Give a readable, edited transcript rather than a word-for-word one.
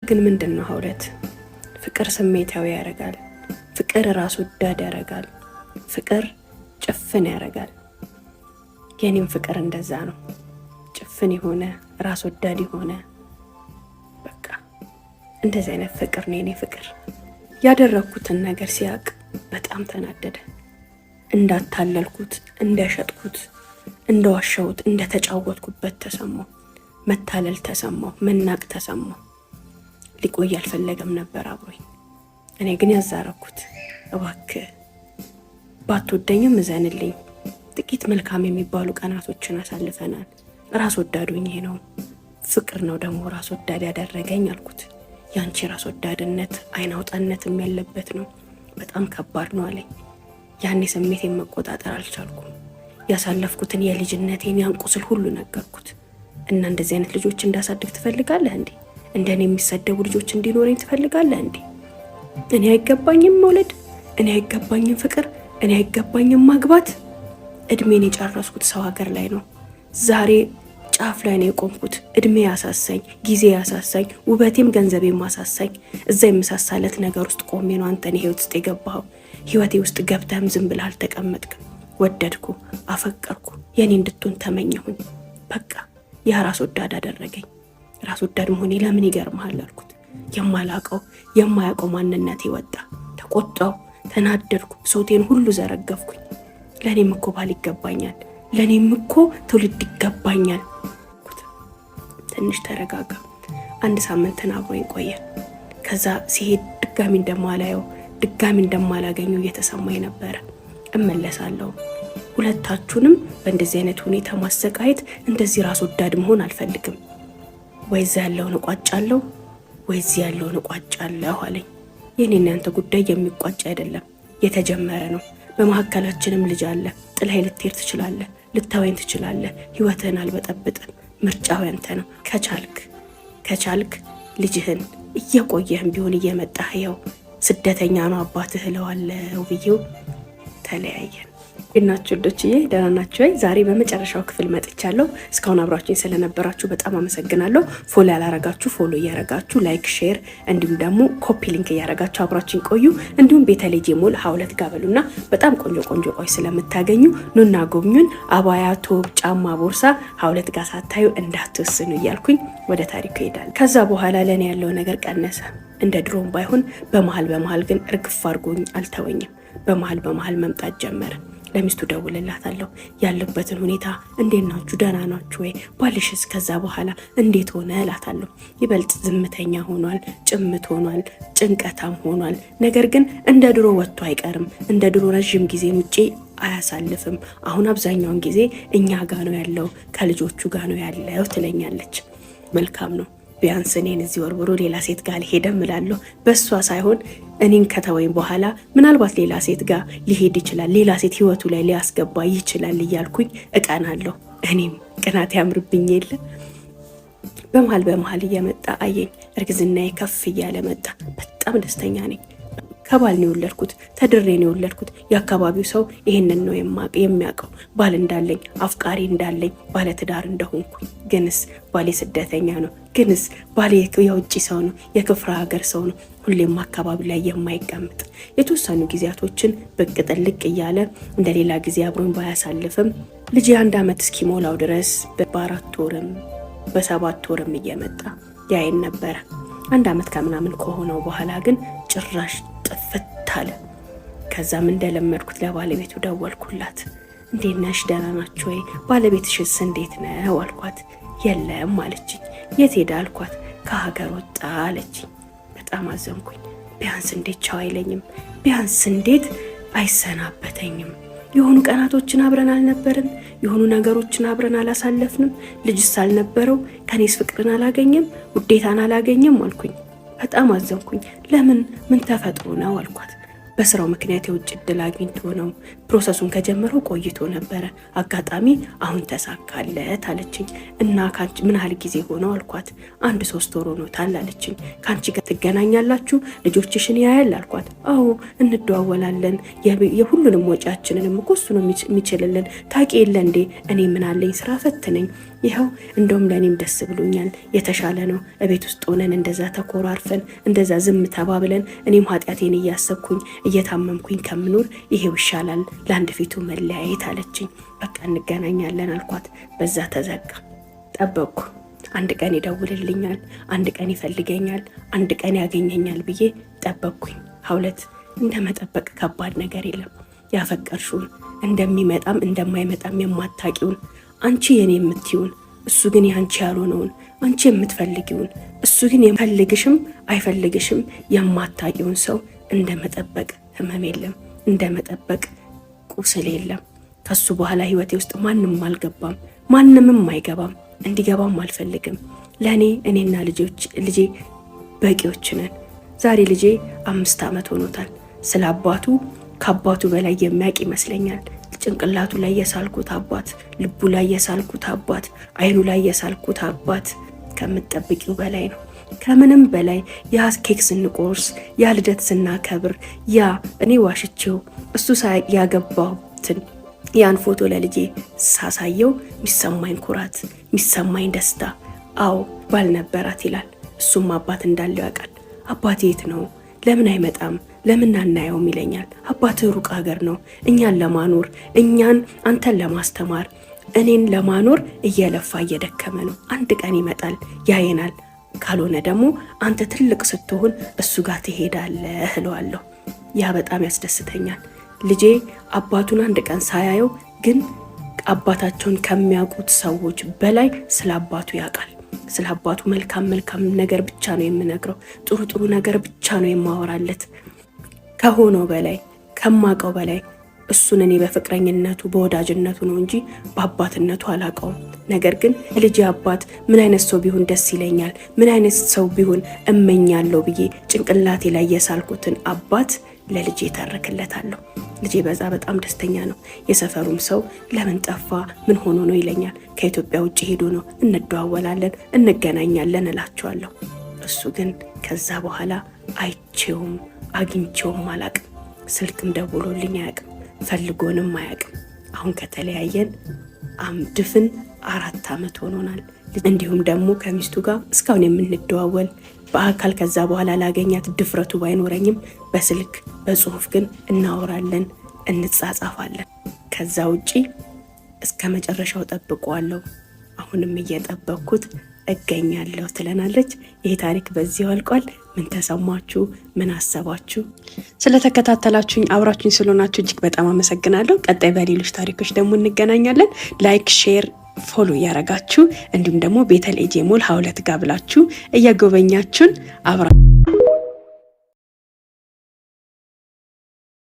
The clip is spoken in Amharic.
ግን ምንድነው ሀውለት? ፍቅር ስሜታዊ ያደርጋል። ፍቅር ራስ ወዳድ ያደርጋል። ፍቅር ጭፍን ያደርጋል። የኔም ፍቅር እንደዛ ነው። ጭፍን የሆነ ራስ ወዳድ የሆነ በቃ እንደዚህ አይነት ፍቅር ነው የኔ ፍቅር። ያደረኩትን ነገር ሲያቅ በጣም ተናደደ። እንዳታለልኩት፣ እንደሸጥኩት፣ እንደዋሸሁት፣ እንደተጫወትኩበት ተሰማው። መታለል ተሰማው፣ መናቅ ተሰማው። ሊቆይ አልፈለገም ነበር አብሮኝ። እኔ ግን ያዛረኩት፣ እባክህ ባትወደኝም እዘንልኝ፣ ጥቂት መልካም የሚባሉ ቀናቶችን አሳልፈናል። ራስ ወዳዱኝ ይሄ ነው ፍቅር ነው ደግሞ ራስ ወዳድ ያደረገኝ አልኩት። ያንቺ ራስ ወዳድነት አይን አውጣነትም ያለበት ነው፣ በጣም ከባድ ነው አለኝ። ያኔ ስሜቴን መቆጣጠር አልቻልኩም። ያሳለፍኩትን የልጅነቴን ያን ቁስል ሁሉ ነገርኩት። እና እንደዚህ አይነት ልጆች እንዳሳድግ ትፈልጋለህ እንዴ? እንደኔ የሚሰደቡ ልጆች እንዲኖረኝ ትፈልጋለህ እንዴ? እኔ አይገባኝም መውለድ፣ እኔ አይገባኝም ፍቅር፣ እኔ አይገባኝም ማግባት። እድሜን የጨረስኩት ሰው ሀገር ላይ ነው። ዛሬ ጫፍ ላይ ነው የቆምኩት። እድሜ ያሳሳኝ፣ ጊዜ ያሳሳኝ፣ ውበቴም ገንዘቤም ያሳሳኝ። እዛ የምሳሳለት ነገር ውስጥ ቆሜ ነው አንተን ህይወት ውስጥ የገባኸው። ህይወቴ ውስጥ ገብተህም ዝም ብለህ አልተቀመጥክም። ወደድኩ፣ አፈቀርኩ፣ የኔ እንድትሆን ተመኘሁኝ። በቃ ያ ራስ ወዳድ አደረገኝ። ራስ ወዳድ መሆኔ ለምን ይገርምሃል አልኩት። የማያውቀው ማንነቴ ወጣ። ተቆጣው፣ ተናደድኩ፣ ብሶቴን ሁሉ ዘረገፍኩኝ። ለኔም እኮ ባል ይገባኛል፣ ለኔም እኮ ትውልድ ይገባኛል። ትንሽ ተረጋጋ። 1 ሳምንትን አብሮኝ ቆየ። ከዛ ሲሄድ ድጋሚ እንደማላየው ድጋሚ እንደማላገኘው እየተሰማኝ ነበረ። እመለሳለሁ። ሁለታችሁንም በእንደዚህ አይነት ሁኔታ ማሰቃየት፣ እንደዚህ ራስ ወዳድ መሆን አልፈልግም። ወይዛ ያለውን እቋጫለሁ፣ ወይዚ ያለውን እቋጫለሁ አለኝ። የኔና ያንተ ጉዳይ የሚቋጭ አይደለም፣ የተጀመረ ነው። በመካከላችንም ልጅ አለ። ጥላይ ልትሄድ ትችላለህ፣ ልታወኝ ትችላለህ። ህይወትህን አልበጠብጥም። ምርጫው ያንተ ነው። ከቻልክ ልጅህን እየቆየህም ቢሆን እየመጣህ ያው ስደተኛ ነው አባትህ እለዋለሁ ብዬው ተለያየን። እናችሁ ልጆችዬ ደህና ናችሁ? ዛሬ በመጨረሻው ክፍል መጥቻለሁ። እስካሁን አብራችሁኝ ስለነበራችሁ በጣም አመሰግናለሁ። ፎሎ ያላረጋችሁ ፎሎ እያረጋችሁ፣ ላይክ፣ ሼር እንዲሁም ደግሞ ኮፒ ሊንክ እያረጋችሁ አብራችሁኝ ቆዩ። እንዲሁም ቤተልሔም ሞል ሀውለት ጋበሉና በጣም ቆንጆ ቆይ ስለምታገኙ ኑና ጎብኙን። አባያ፣ ቶብ፣ ጫማ፣ ቦርሳ ሀውለት ጋር ሳታዩ እንዳትወስኑ እያልኩኝ ወደ ታሪኩ ይሄዳል። ከዛ በኋላ ለኔ ያለው ነገር ቀነሰ። እንደ ድሮም ባይሆን በመሃል ግን እርግፍ አድርጎኝ አልተወኝም። በመሃል መምጣት ጀመረ። ለሚስቱ ደውልላታለሁ። ያለበትን ሁኔታ እንዴት ናችሁ? ደህና ናችሁ ወይ? ባልሽስ ከዛ በኋላ እንዴት ሆነ እላታለሁ። ይበልጥ ዝምተኛ ሆኗል፣ ጭምት ሆኗል፣ ጭንቀታም ሆኗል። ነገር ግን እንደ ድሮ ወጥቶ አይቀርም። እንደ ድሮ ረዥም ጊዜ ውጪ አያሳልፍም። አሁን አብዛኛውን ጊዜ እኛ ጋር ነው ያለው፣ ከልጆቹ ጋር ነው ያለው ትለኛለች። መልካም ነው። ቢያንስ እኔን እዚህ ወርብሮ ሌላ ሴት ጋር ሊሄደም እላለሁ። በሷ ሳይሆን እኔን ከተወኝ በኋላ ምናልባት ሌላ ሴት ጋር ሊሄድ ይችላል፣ ሌላ ሴት ህይወቱ ላይ ሊያስገባ ይችላል እያልኩኝ እቀናለሁ። እኔም ቅናት ያምርብኝ የለ። በመሃል እየመጣ አየኝ። እርግዝናዬ ከፍ እያለ መጣ። በጣም ደስተኛ ነኝ። ከባል ነው የወለድኩት፣ ተድሬ ነው የወለድኩት። የአካባቢው ሰው ይሄንን ነው የሚያውቀው፣ ባል እንዳለኝ፣ አፍቃሪ እንዳለኝ፣ ባለ ትዳር እንደሆንኩኝ። ግንስ ባሌ ስደተኛ ነው። ግንስ ባሌ የውጭ ሰው ነው፣ የክፍለ ሀገር ሰው ነው። ሁሌም አካባቢ ላይ የማይቀመጥ የተወሰኑ ጊዜያቶችን ብቅ ጥልቅ እያለ እንደሌላ ጊዜ አብሮኝ ባያሳልፍም ልጅ 1 ዓመት እስኪሞላው ድረስ በ4 ወርም በ7 ወርም እየመጣ ያይን ነበረ። 1 ዓመት ከምናምን ከሆነው በኋላ ግን ጭራሽ ጥፍት አለ። ከዛም እንደለመድኩት ለባለቤቱ ደወልኩላት። እንዴት ነሽ? ደህና ናችሁ ወይ? ባለቤትሽስ እንዴት ነው አልኳት። የለም አለችኝ። የት ሄደ አልኳት። ከሀገር ወጣ አለችኝ። በጣም አዘንኩኝ። ቢያንስ እንዴት ቻው አይለኝም? ቢያንስ እንዴት አይሰናበተኝም? የሆኑ ቀናቶችን አብረን አልነበርን? የሆኑ ነገሮችን አብረን አላሳለፍንም? ልጅስ አልነበረው? ከኔስ ፍቅርን አላገኘም? ውዴታን አላገኘም አልኩኝ። በጣም አዘንኩኝ። ለምን? ምን ተፈጥሮ ነው አልኳት። በስራው ምክንያት የውጭ እድል አግኝቶ ነው። ፕሮሰሱን ከጀመረው ቆይቶ ነበረ። አጋጣሚ አሁን ተሳካለት አለችኝ። እና ካንቺ ምን ያህል ጊዜ ሆነው አልኳት። 1-3 ወር ሆኖታል አለችኝ። ካንቺ ጋር ትገናኛላችሁ? ልጆችሽን ያያል አልኳት። አዎ እንደዋወላለን። የሁሉንም ወጪያችንንም እኮ እሱ ነው የሚችልልን። ታውቂ የለ እንዴ እኔ ምን አለኝ ስራ ፈትነኝ። ይኸው እንደውም ለእኔም ደስ ብሎኛል። የተሻለ ነው እቤት ውስጥ ሆነን እንደዛ ተኮራርፈን እንደዛ ዝም ተባብለን እኔም ኃጢአቴን እያሰብኩኝ እየታመምኩኝ ከምኖር ይሄው ይሻላል ለአንድ ፊቱ መለያየት አለችኝ። በቃ እንገናኛለን አልኳት። በዛ ተዘጋ። ጠበቅኩ። አንድ ቀን ይደውልልኛል፣ አንድ ቀን ይፈልገኛል፣ አንድ ቀን ያገኘኛል ብዬ ጠበቅኩኝ። ሀውለት እንደመጠበቅ ከባድ ነገር የለም። ያፈቀርሽውን እንደሚመጣም እንደማይመጣም የማታቂውን አንቺ የኔ የምትይውን እሱ ግን ያንቺ ያልሆነውን አንቺ የምትፈልጊውን እሱ ግን የፈልግሽም አይፈልግሽም የማታቂውን ሰው እንደመጠበቅ ህመም የለም፣ እንደመጠበቅ ቁስል የለም። ከሱ በኋላ ህይወቴ ውስጥ ማንም አልገባም፣ ማንምም አይገባም፣ እንዲገባም አልፈልግም። ለኔ እኔና ልጄ በቂዎች ነን። ዛሬ ልጄ 5 ዓመት ሆኖታል። ስለ አባቱ ከአባቱ በላይ የሚያውቅ ይመስለኛል። ጭንቅላቱ ላይ የሳልኩት አባት፣ ልቡ ላይ የሳልኩት አባት፣ አይኑ ላይ የሳልኩት አባት ከምትጠብቂው በላይ ነው። ከምንም በላይ ያ ኬክ ስንቆርስ፣ ያ ልደት ስናከብር፣ ያ እኔ ዋሽቼው እሱ ያገባሁትን ያን ፎቶ ለልጄ ሳሳየው የሚሰማኝ ኩራት፣ የሚሰማኝ ደስታ። አዎ ባል ነበራት ይላል። እሱም አባት እንዳለው ያውቃል። አባቴ የት ነው? ለምን አይመጣም? ለምን አናየውም ይለኛል። አባትህ ሩቅ ሀገር ነው። እኛን ለማኖር አንተን ለማስተማር እኔን ለማኖር እየለፋ እየደከመ ነው። አንድ ቀን ይመጣል ያየናል። ካልሆነ ደግሞ አንተ ትልቅ ስትሆን እሱ ጋር ትሄዳለህ እለዋለሁ። ያ በጣም ያስደስተኛል። ልጄ አባቱን አንድ ቀን ሳያየው ግን አባታቸውን ከሚያውቁት ሰዎች በላይ ስለ አባቱ ያውቃል። ስለ አባቱ መልካም ነገር ብቻ ነው የምነግረው። ጥሩ ነገር ብቻ ነው የማወራለት። ከሆነው በላይ ከማውቀው በላይ እሱን እኔ በፍቅረኝነቱ በወዳጅነቱ ነው እንጂ በአባትነቱ አላውቀውም። ነገር ግን ልጄ አባት ምን አይነት ሰው ቢሆን ደስ ይለኛል፣ ምን አይነት ሰው ቢሆን እመኛለሁ ብዬ ጭንቅላቴ ላይ የሳልኩትን አባት ለልጄ ተረክለታለሁ። ልጄ በዛ በጣም ደስተኛ ነው። የሰፈሩም ሰው ለምን ጠፋ ምን ሆኖ ነው ይለኛል። ከኢትዮጵያ ውጭ ሄዶ ነው፣ እንደዋወላለን እንገናኛለን እላቸዋለሁ። እሱ ግን ከዛ በኋላ አይቼውም አግኝቼውም አላቅም። ስልክም ደውሎልኝ አያቅም፣ ፈልጎንም አያቅም። አሁን ከተለያየን ድፍን 4 ዓመት ሆኖናል። እንዲሁም ደግሞ ከሚስቱ ጋር እስካሁን የምንደዋወል በአካል ከዛ በኋላ ላገኛት ድፍረቱ ባይኖረኝም በስልክ በጽሁፍ ግን እናወራለን፣ እንጻጻፋለን። ከዛ ውጪ እስከ መጨረሻው ጠብቀዋለሁ። አሁንም እየጠበቅኩት እገኛለሁ ትለናለች። ይህ ታሪክ በዚህ አልቋል። ምን ተሰማችሁ? ምን አሰባችሁ? ስለተከታተላችሁኝ አብራችሁኝ ስለሆናችሁ እጅግ በጣም አመሰግናለሁ። ቀጣይ በሌሎች ታሪኮች ደግሞ እንገናኛለን። ላይክ፣ ሼር፣ ፎሎ እያረጋችሁ እንዲሁም ደግሞ ቤተል ኤጄ ሞል 2 ጋር ብላችሁ እያጎበኛችሁን አብራ